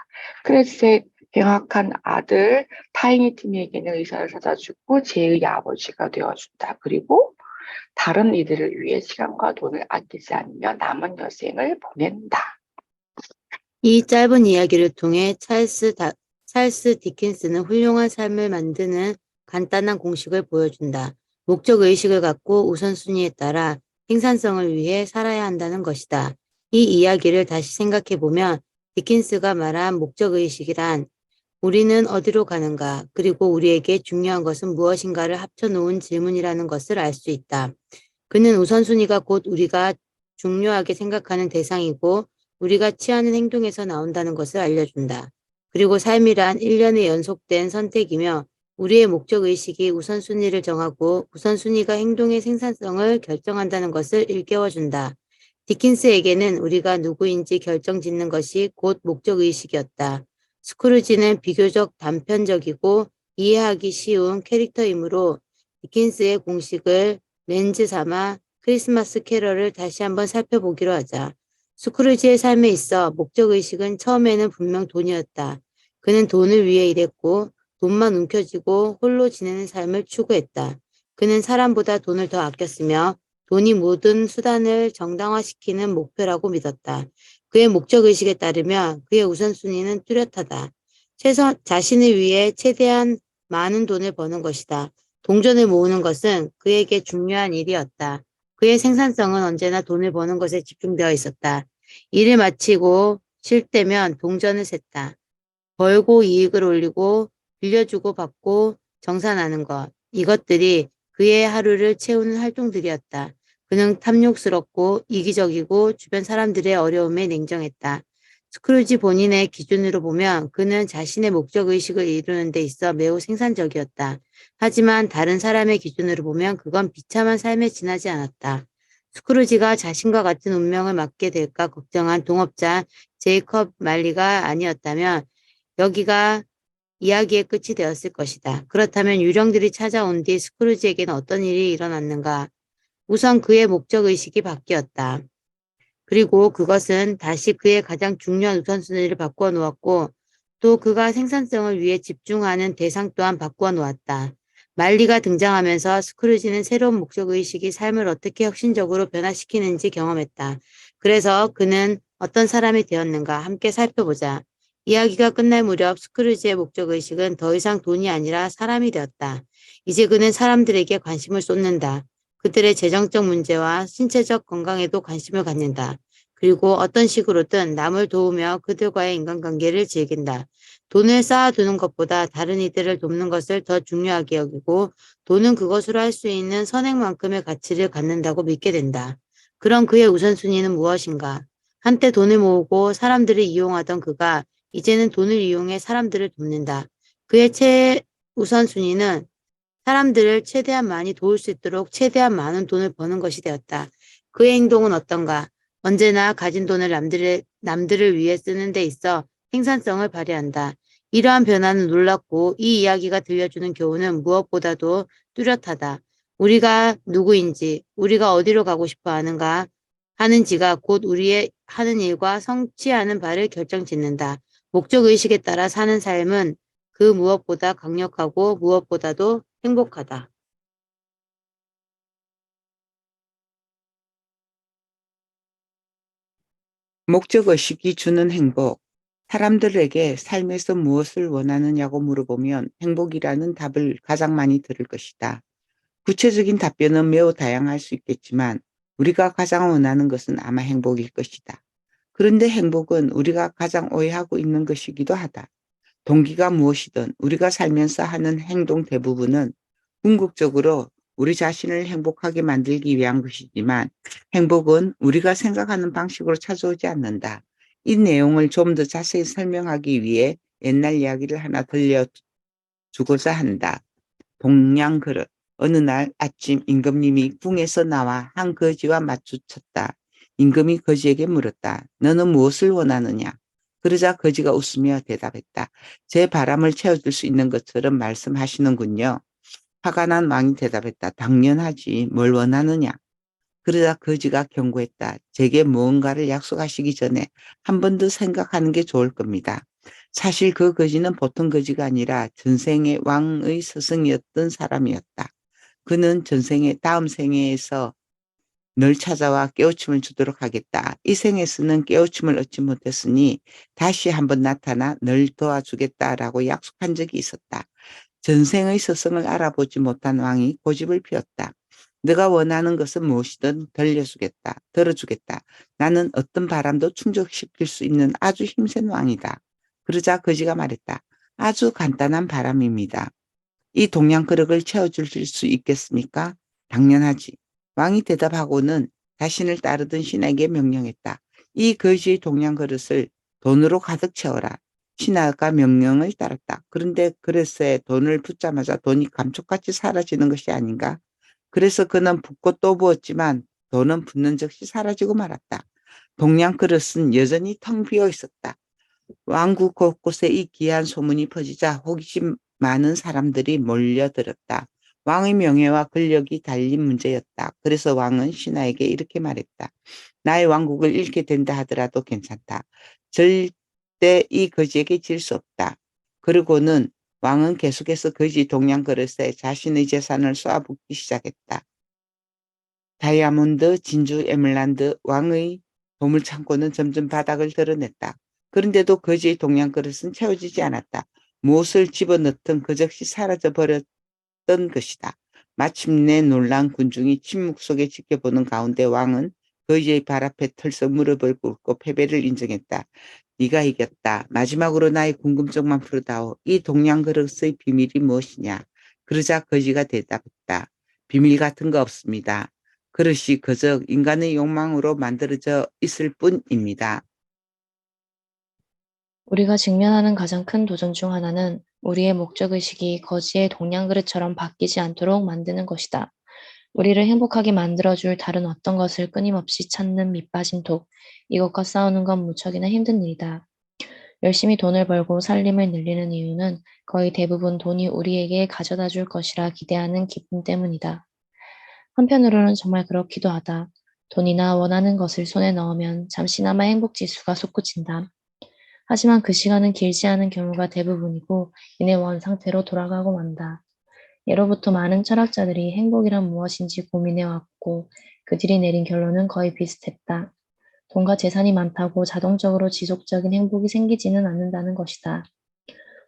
크레딧의 병약한 아들 타이니 팀에게는 의사를 찾아주고 제의 아버지가 되어준다. 그리고 다른 이들을 위해 시간과 돈을 아끼지 않으며 남은 여생을 보낸다. 이 짧은 이야기를 통해 찰스 디킨스는 훌륭한 삶을 만드는 간단한 공식을 보여준다. 목적의식을 갖고 우선순위에 따라 생산성을 위해 살아야 한다는 것이다. 이 이야기를 다시 생각해보면 디킨스가 말한 목적의식이란 우리는 어디로 가는가, 그리고 우리에게 중요한 것은 무엇인가를 합쳐놓은 질문이라는 것을 알 수 있다. 그는 우선순위가 곧 우리가 중요하게 생각하는 대상이고 우리가 취하는 행동에서 나온다는 것을 알려준다. 그리고 삶이란 일련의 연속된 선택이며 우리의 목적의식이 우선순위를 정하고 우선순위가 행동의 생산성을 결정한다는 것을 일깨워준다. 디킨스에게는 우리가 누구인지 결정짓는 것이 곧 목적의식이었다. 스크루지는 비교적 단편적이고 이해하기 쉬운 캐릭터이므로 디킨스의 공식을 렌즈 삼아 크리스마스 캐럴을 다시 한번 살펴보기로 하자. 스크루지의 삶에 있어 목적의식은 처음에는 분명 돈이었다. 그는 돈을 위해 일했고 돈만 움켜쥐고 홀로 지내는 삶을 추구했다. 그는 사람보다 돈을 더 아꼈으며 돈이 모든 수단을 정당화시키는 목표라고 믿었다. 그의 목적의식에 따르면 그의 우선순위는 뚜렷하다. 자신을 위해 최대한 많은 돈을 버는 것이다. 동전을 모으는 것은 그에게 중요한 일이었다. 그의 생산성은 언제나 돈을 버는 것에 집중되어 있었다. 일을 마치고 쉴 때면 동전을 셌다. 벌고 이익을 올리고 빌려주고 받고 정산하는 것. 이것들이 그의 하루를 채우는 활동들이었다. 그는 탐욕스럽고 이기적이고 주변 사람들의 어려움에 냉정했다. 스크루지 본인의 기준으로 보면 그는 자신의 목적의식을 이루는 데 있어 매우 생산적이었다. 하지만 다른 사람의 기준으로 보면 그건 비참한 삶에 지나지 않았다. 스크루지가 자신과 같은 운명을 맞게 될까 걱정한 동업자 제이컵 말리가 아니었다면 여기가 이야기의 끝이 되었을 것이다. 그렇다면 유령들이 찾아온 뒤 스크루지에게는 어떤 일이 일어났는가? 우선 그의 목적의식이 바뀌었다. 그리고 그것은 다시 그의 가장 중요한 우선순위를 바꾸어 놓았고 또 그가 생산성을 위해 집중하는 대상 또한 바꾸어 놓았다. 말리가 등장하면서 스크루지는 새로운 목적의식이 삶을 어떻게 혁신적으로 변화시키는지 경험했다. 그래서 그는 어떤 사람이 되었는가 함께 살펴보자. 이야기가 끝날 무렵 스크루지의 목적의식은 더 이상 돈이 아니라 사람이 되었다. 이제 그는 사람들에게 관심을 쏟는다. 그들의 재정적 문제와 신체적 건강에도 관심을 갖는다. 그리고 어떤 식으로든 남을 도우며 그들과의 인간관계를 즐긴다. 돈을 쌓아두는 것보다 다른 이들을 돕는 것을 더 중요하게 여기고 돈은 그것으로 할 수 있는 선행만큼의 가치를 갖는다고 믿게 된다. 그럼 그의 우선순위는 무엇인가? 한때 돈을 모으고 사람들을 이용하던 그가 이제는 돈을 이용해 사람들을 돕는다. 그의 우선순위는 사람들을 최대한 많이 도울 수 있도록 최대한 많은 돈을 버는 것이 되었다. 그의 행동은 어떤가? 언제나 가진 돈을 남들을 위해 쓰는 데 있어 생산성을 발휘한다. 이러한 변화는 놀랍고 이 이야기가 들려주는 교훈은 무엇보다도 뚜렷하다. 우리가 누구인지, 우리가 어디로 가고 싶어 하는지가 곧 우리의 하는 일과 성취하는 바를 결정짓는다. 목적의식에 따라 사는 삶은 그 무엇보다 강력하고 무엇보다도 행복하다. 목적의식이 주는 행복. 사람들에게 삶에서 무엇을 원하느냐고 물어보면 행복이라는 답을 가장 많이 들을 것이다. 구체적인 답변은 매우 다양할 수 있겠지만 우리가 가장 원하는 것은 아마 행복일 것이다. 그런데 행복은 우리가 가장 오해하고 있는 것이기도 하다. 동기가 무엇이든 우리가 살면서 하는 행동 대부분은 궁극적으로 우리 자신을 행복하게 만들기 위한 것이지만 행복은 우리가 생각하는 방식으로 찾아오지 않는다. 이 내용을 좀 더 자세히 설명하기 위해 옛날 이야기를 하나 들려주고자 한다. 동양 그릇. 어느 날 아침 임금님이 궁에서 나와 한 거지와 마주쳤다. 임금이 거지에게 물었다. 너는 무엇을 원하느냐? 그러자 거지가 웃으며 대답했다. 제 바람을 채워줄 수 있는 것처럼 말씀하시는군요. 화가 난 왕이 대답했다. 당연하지. 뭘 원하느냐? 그러자 거지가 경고했다. 제게 무언가를 약속하시기 전에 한 번 더 생각하는 게 좋을 겁니다. 사실 그 거지는 보통 거지가 아니라 전생의 왕의 스승이었던 사람이었다. 그는 전생의 다음 생애에서 널 찾아와 깨우침을 주도록 하겠다. 이 생에서는 깨우침을 얻지 못했으니 다시 한번 나타나 널 도와주겠다라고 약속한 적이 있었다. 전생의 스승을 알아보지 못한 왕이 고집을 피웠다. 네가 원하는 것은 무엇이든 들어주겠다. 나는 어떤 바람도 충족시킬 수 있는 아주 힘센 왕이다. 그러자 거지가 말했다. 아주 간단한 바람입니다. 이 동양 그릇을 채워줄 수 있겠습니까? 당연하지. 왕이 대답하고는 자신을 따르던 신하에게 명령했다. 이 거지의 동양 그릇을 돈으로 가득 채워라. 신하가 명령을 따랐다. 그런데 그릇에 돈을 붓자마자 돈이 감쪽같이 사라지는 것이 아닌가? 그래서 그는 붓고 또 부었지만 돈은 붓는 즉시 사라지고 말았다. 동양 그릇은 여전히 텅 비어 있었다. 왕국 곳곳에 이 귀한 소문이 퍼지자 호기심 많은 사람들이 몰려들었다. 왕의 명예와 권력이 달린 문제였다. 그래서 왕은 신하에게 이렇게 말했다. 나의 왕국을 잃게 된다 하더라도 괜찮다. 절대 이 거지에게 질 수 없다. 그리고는 왕은 계속해서 거지 동양 그릇에 자신의 재산을 쏘아붓기 시작했다. 다이아몬드, 진주, 에merald, 왕의 보물창고는 점점 바닥을 드러냈다. 그런데도 거지의 동양 그릇은 채워지지 않았다. 무엇을 집어넣든 그 즉시 사라져버렸던 것이다. 마침내 놀란 군중이 침묵 속에 지켜보는 가운데 왕은 거지의 발 앞에 털썩 무릎을 꿇고 패배를 인정했다. 네가 이겼다. 마지막으로 나의 궁금증만 풀어다오. 이 동양 그릇의 비밀이 무엇이냐? 그러자 거지가 대답했다. 비밀 같은 거 없습니다. 그릇이 그저 인간의 욕망으로 만들어져 있을 뿐입니다. 우리가 직면하는 가장 큰 도전 중 하나는 우리의 목적의식이 거지의 동양 그릇처럼 바뀌지 않도록 만드는 것이다. 우리를 행복하게 만들어줄 다른 어떤 것을 끊임없이 찾는 밑빠진 독, 이것과 싸우는 건 무척이나 힘든 일이다. 열심히 돈을 벌고 살림을 늘리는 이유는 거의 대부분 돈이 우리에게 가져다 줄 것이라 기대하는 기쁨 때문이다. 한편으로는 정말 그렇기도 하다. 돈이나 원하는 것을 손에 넣으면 잠시나마 행복 지수가 솟구친다. 하지만 그 시간은 길지 않은 경우가 대부분이고 이내 원상태로 돌아가고 만다. 예로부터 많은 철학자들이 행복이란 무엇인지 고민해왔고 그들이 내린 결론은 거의 비슷했다. 돈과 재산이 많다고 자동적으로 지속적인 행복이 생기지는 않는다는 것이다.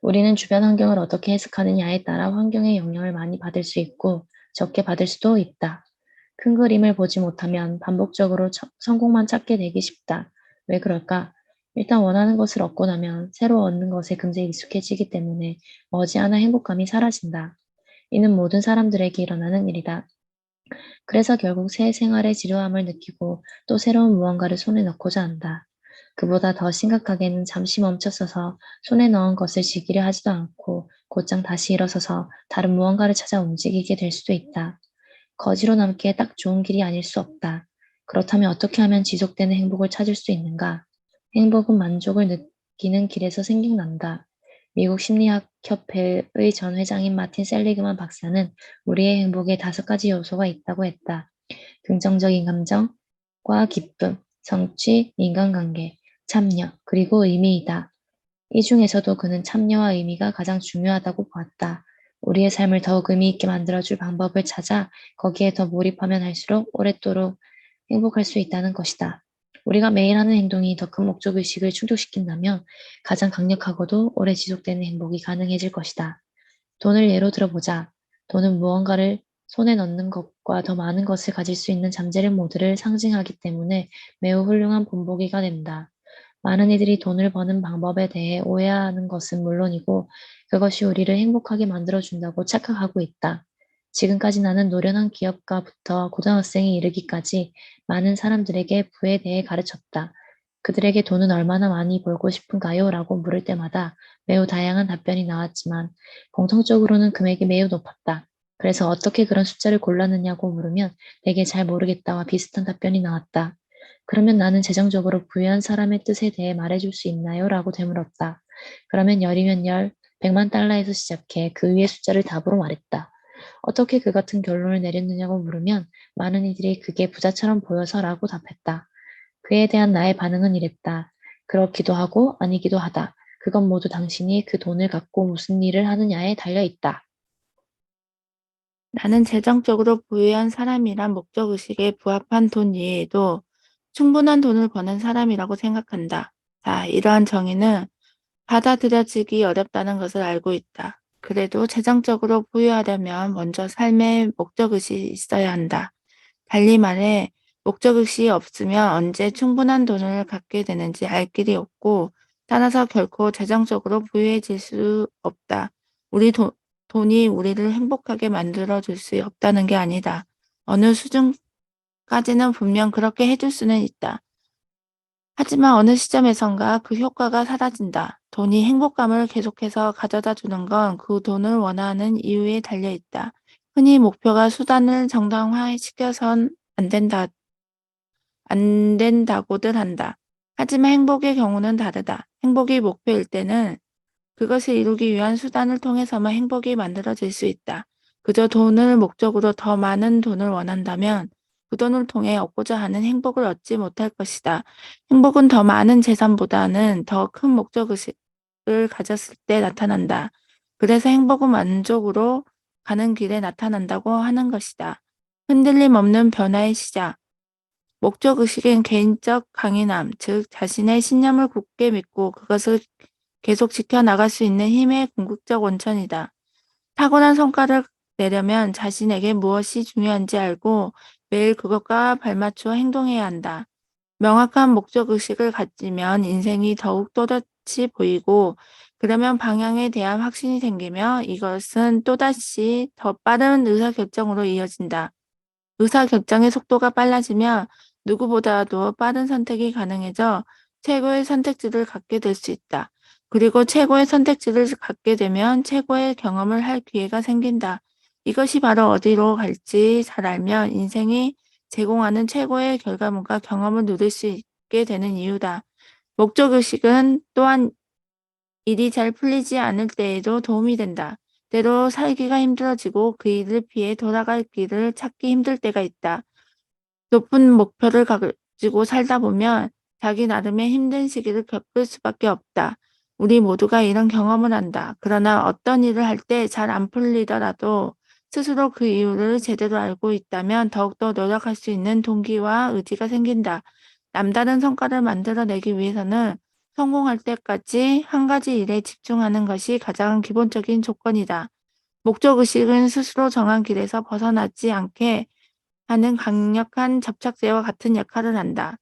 우리는 주변 환경을 어떻게 해석하느냐에 따라 환경의 영향을 많이 받을 수 있고 적게 받을 수도 있다. 큰 그림을 보지 못하면 반복적으로 성공만 찾게 되기 쉽다. 왜 그럴까? 일단 원하는 것을 얻고 나면 새로 얻는 것에 금세 익숙해지기 때문에 머지않아 행복감이 사라진다. 이는 모든 사람들에게 일어나는 일이다. 그래서 결국 새 생활의 지루함을 느끼고 또 새로운 무언가를 손에 넣고자 한다. 그보다 더 심각하게는 잠시 멈춰서서 손에 넣은 것을 지키려 하지도 않고 곧장 다시 일어서서 다른 무언가를 찾아 움직이게 될 수도 있다. 거지로 남기에 딱 좋은 길이 아닐 수 없다. 그렇다면 어떻게 하면 지속되는 행복을 찾을 수 있는가? 행복은 만족을 느끼는 길에서 생겨난다. 미국 심리학협회의 전 회장인 마틴 셀리그만 박사는 우리의 행복에 5가지 요소가 있다고 했다. 긍정적인 감정과 기쁨, 성취, 인간관계, 참여, 그리고 의미이다. 이 중에서도 그는 참여와 의미가 가장 중요하다고 보았다. 우리의 삶을 더욱 의미 있게 만들어줄 방법을 찾아 거기에 더 몰입하면 할수록 오랫도록 행복할 수 있다는 것이다. 우리가 매일 하는 행동이 더 큰 목적의식을 충족시킨다면 가장 강력하고도 오래 지속되는 행복이 가능해질 것이다. 돈을 예로 들어보자. 돈은 무언가를 손에 넣는 것과 더 많은 것을 가질 수 있는 잠재력 모두를 상징하기 때문에 매우 훌륭한 본보기가 된다. 많은 이들이 돈을 버는 방법에 대해 오해하는 것은 물론이고 그것이 우리를 행복하게 만들어준다고 착각하고 있다. 지금까지 나는 노련한 기업가부터 고등학생에 이르기까지 많은 사람들에게 부에 대해 가르쳤다. 그들에게 돈은 얼마나 많이 벌고 싶은가요? 라고 물을 때마다 매우 다양한 답변이 나왔지만 공통적으로는 금액이 매우 높았다. 그래서 어떻게 그런 숫자를 골랐느냐고 물으면 대개 잘 모르겠다와 비슷한 답변이 나왔다. 그러면 나는 재정적으로 부유한 사람의 뜻에 대해 말해줄 수 있나요? 라고 되물었다. 그러면 열이면 열, 100만 달러에서 시작해 그 위의 숫자를 답으로 말했다. 어떻게 그 같은 결론을 내렸느냐고 물으면 많은 이들이 그게 부자처럼 보여서라고 답했다. 그에 대한 나의 반응은 이랬다. 그렇기도 하고 아니기도 하다. 그건 모두 당신이 그 돈을 갖고 무슨 일을 하느냐에 달려 있다. 나는 재정적으로 부유한 사람이란 목적의식에 부합한 돈 이외에도 충분한 돈을 버는 사람이라고 생각한다. 자, 이러한 정의는 받아들여지기 어렵다는 것을 알고 있다. 그래도 재정적으로 부유하려면 먼저 삶의 목적의식이 있어야 한다. 달리 말해 목적의식이 없으면 언제 충분한 돈을 갖게 되는지 알 길이 없고 따라서 결코 재정적으로 부유해질 수 없다. 돈이 우리를 행복하게 만들어줄 수 없다는 게 아니다. 어느 수준까지는 분명 그렇게 해줄 수는 있다. 하지만 어느 시점에선가 그 효과가 사라진다. 돈이 행복감을 계속해서 가져다 주는 건 그 돈을 원하는 이유에 달려 있다. 흔히 목표가 수단을 정당화시켜선 안 된다고들 한다. 하지만 행복의 경우는 다르다. 행복이 목표일 때는 그것을 이루기 위한 수단을 통해서만 행복이 만들어질 수 있다. 그저 돈을 목적으로 더 많은 돈을 원한다면 그 돈을 통해 얻고자 하는 행복을 얻지 못할 것이다. 행복은 더 많은 재산보다는 더 큰 목적의식을 가졌을 때 나타난다. 그래서 행복은 만족으로 가는 길에 나타난다고 하는 것이다. 흔들림 없는 변화의 시작. 목적의식은 개인적 강인함, 즉 자신의 신념을 굳게 믿고 그것을 계속 지켜나갈 수 있는 힘의 궁극적 원천이다. 타고난 성과를 내려면 자신에게 무엇이 중요한지 알고 매일 그것과 발맞추어 행동해야 한다. 명확한 목적의식을 가지면 인생이 더욱 또렷이 보이고 그러면 방향에 대한 확신이 생기며 이것은 또다시 더 빠른 의사결정으로 이어진다. 의사결정의 속도가 빨라지면 누구보다도 빠른 선택이 가능해져 최고의 선택지를 갖게 될 수 있다. 그리고 최고의 선택지를 갖게 되면 최고의 경험을 할 기회가 생긴다. 이것이 바로 어디로 갈지 잘 알면 인생이 제공하는 최고의 결과물과 경험을 누릴 수 있게 되는 이유다. 목적의식은 또한 일이 잘 풀리지 않을 때에도 도움이 된다. 때로 살기가 힘들어지고 그 일을 피해 돌아갈 길을 찾기 힘들 때가 있다. 높은 목표를 가지고 살다 보면 자기 나름의 힘든 시기를 겪을 수밖에 없다. 우리 모두가 이런 경험을 한다. 그러나 어떤 일을 할 때 잘 안 풀리더라도 스스로 그 이유를 제대로 알고 있다면 더욱더 노력할 수 있는 동기와 의지가 생긴다. 남다른 성과를 만들어내기 위해서는 성공할 때까지 한 가지 일에 집중하는 것이 가장 기본적인 조건이다. 목적의식은 스스로 정한 길에서 벗어나지 않게 하는 강력한 접착제와 같은 역할을 한다.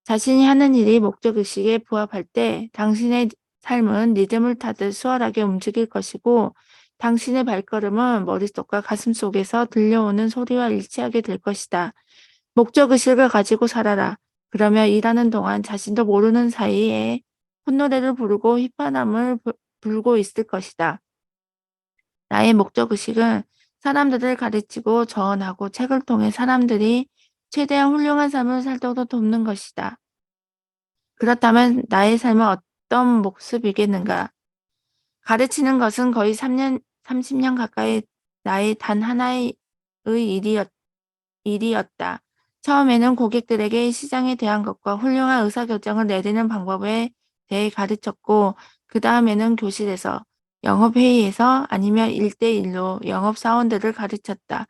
자신이 하는 일이 목적의식에 부합할 때 당신의 삶은 리듬을 타듯 수월하게 움직일 것이고 당신의 발걸음은 머릿속과 가슴속에서 들려오는 소리와 일치하게 될 것이다. 목적의식을 가지고 살아라. 그러며 일하는 동안 자신도 모르는 사이에 콧노래를 부르고 휘파람을 불고 있을 것이다. 나의 목적의식은 사람들을 가르치고 조언하고 책을 통해 사람들이 최대한 훌륭한 삶을 살도록 돕는 것이다. 그렇다면 나의 삶은 어떤 모습이겠는가? 가르치는 것은 거의 30년 가까이 나의 단 하나의 일이었다. 처음에는 고객들에게 시장에 대한 것과 훌륭한 의사결정을 내리는 방법에 대해 가르쳤고, 그 다음에는 교실에서, 영업회의에서 아니면 1대1로 영업사원들을 가르쳤다.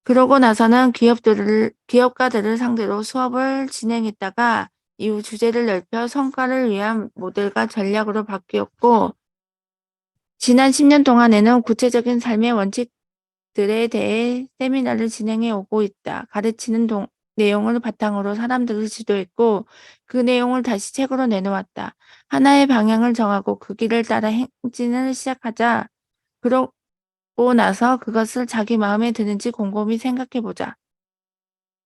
그러고 나서는 기업가들을 상대로 수업을 진행했다가 이후 주제를 넓혀 성과를 위한 모델과 전략으로 바뀌었고, 지난 10년 동안에는 구체적인 삶의 원칙들에 대해 세미나를 진행해 오고 있다. 가르치는 내용을 바탕으로 사람들을 지도했고 그 내용을 다시 책으로 내놓았다. 하나의 방향을 정하고 그 길을 따라 행진을 시작하자. 그러고 나서 그것을 자기 마음에 드는지 곰곰이 생각해 보자.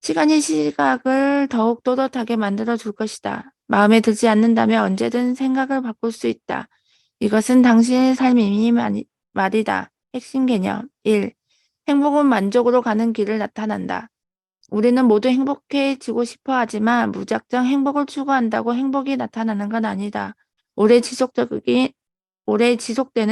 시간이 시각을 더욱 또렷하게 만들어 줄 것이다. 마음에 들지 않는다면 언제든 생각을 바꿀 수 있다. 이것은 당신의 삶이니 말이다. 핵심 개념 1. 행복은 만족으로 가는 길을 나타난다. 우리는 모두 행복해지고 싶어 하지만 무작정 행복을 추구한다고 행복이 나타나는 건 아니다. 오래 지속되는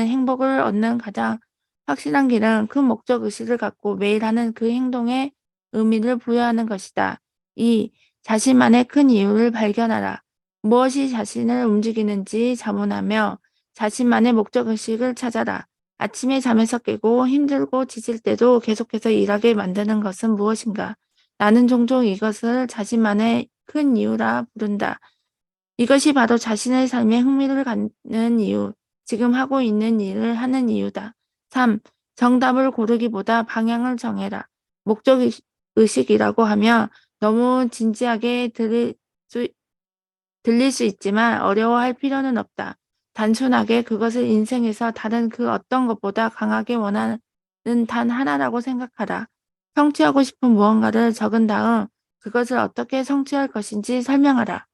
행복을 얻는 가장 확실한 길은 큰 목적의식을 갖고 매일 하는 그 행동에 의미를 부여하는 것이다. 2. 자신만의 큰 이유를 발견하라. 무엇이 자신을 움직이는지 자문하며 자신만의 목적의식을 찾아라. 아침에 잠에서 깨고 힘들고 지칠 때도 계속해서 일하게 만드는 것은 무엇인가? 나는 종종 이것을 자신만의 큰 이유라 부른다. 이것이 바로 자신의 삶에 흥미를 갖는 이유, 지금 하고 있는 일을 하는 이유다. 3. 정답을 고르기보다 방향을 정해라. 목적의식이라고 하면 너무 진지하게 들릴 수 있지만 어려워할 필요는 없다. 단순하게 그것을 인생에서 다른 그 어떤 것보다 강하게 원하는 단 하나라고 생각하라. 성취하고 싶은 무언가를 적은 다음 그것을 어떻게 성취할 것인지 설명하라.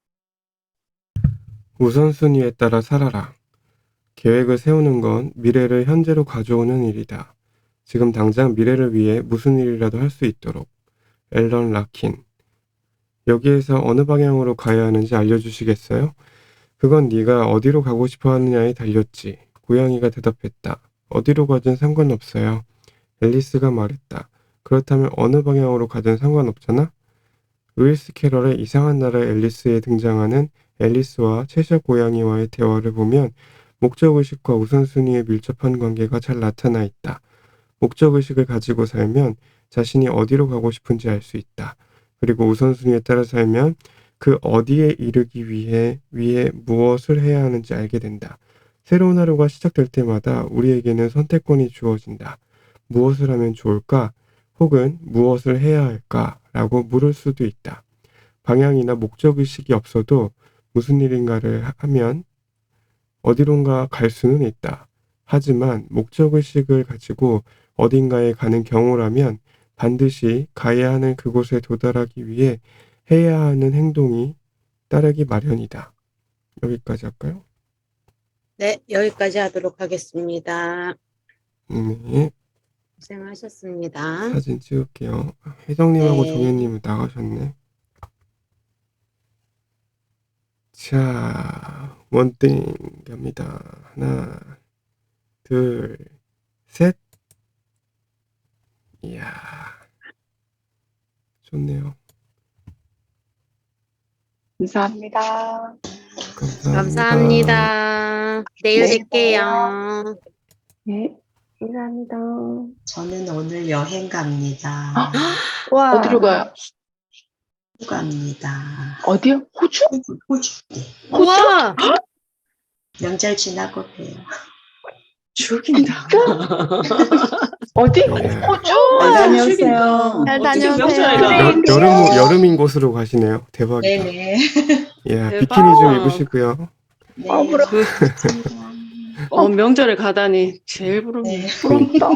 우선순위에 따라 살아라. 계획을 세우는 건 미래를 현재로 가져오는 일이다. 지금 당장 미래를 위해 무슨 일이라도 할 수 있도록. 앨런 라킨. 여기에서 어느 방향으로 가야 하는지 알려주시겠어요? 그건 네가 어디로 가고 싶어 하느냐에 달렸지. 고양이가 대답했다. 어디로 가든 상관없어요. 앨리스가 말했다. 그렇다면 어느 방향으로 가든 상관없잖아? 루이스 캐럴의 이상한 나라 앨리스에 등장하는 앨리스와 채셔 고양이와의 대화를 보면 목적의식과 우선순위에 밀접한 관계가 잘 나타나 있다. 목적의식을 가지고 살면 자신이 어디로 가고 싶은지 알 수 있다. 그리고 우선순위에 따라 살면 그 어디에 이르기 위해 무엇을 해야 하는지 알게 된다. 새로운 하루가 시작될 때마다 우리에게는 선택권이 주어진다. 무엇을 하면 좋을까? 혹은 무엇을 해야 할까? 라고 물을 수도 있다. 방향이나 목적의식이 없어도 무슨 일인가를 하면 어디론가 갈 수는 있다. 하지만 목적의식을 가지고 어딘가에 가는 경우라면 반드시 가야 하는 그곳에 도달하기 위해 해야 하는 행동이 따르기 마련이다. 여기까지 할까요? 네, 여기까지 하도록 하겠습니다. 네, 고생하셨습니다. 사진 찍을게요. 혜정님하고 네. 종현님은 나가셨네. 자, 원띵 갑니다. 하나, 둘, 셋. 이야, 좋네요. 감사합니다. 감사합니다. 내일 네. 뵐게요. 네, 감사합니다. 저는 오늘 여행 갑니다. 어디로 가요? 휴가입니다. 어디요? 호주? 호주. 네. 우와! 명절 지나고 봬요. 죽인다. 어디? 예. 호주? 잘 다녀오세요. 잘 어떻게 다녀오세요. 명절이다. 여름인 곳으로 가시네요. 네네. 예, 대박. 비키니 좀 입으시고요. 네. 명절에 가다니 제일 부럽네. 네. 부럽다.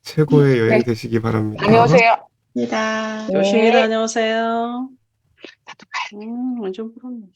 최고의 여행 네. 되시기 바랍니다. 다녀오세요. 감사합니다. 조심히 네. 다녀오세요. 나도 가야 완전 부럽네.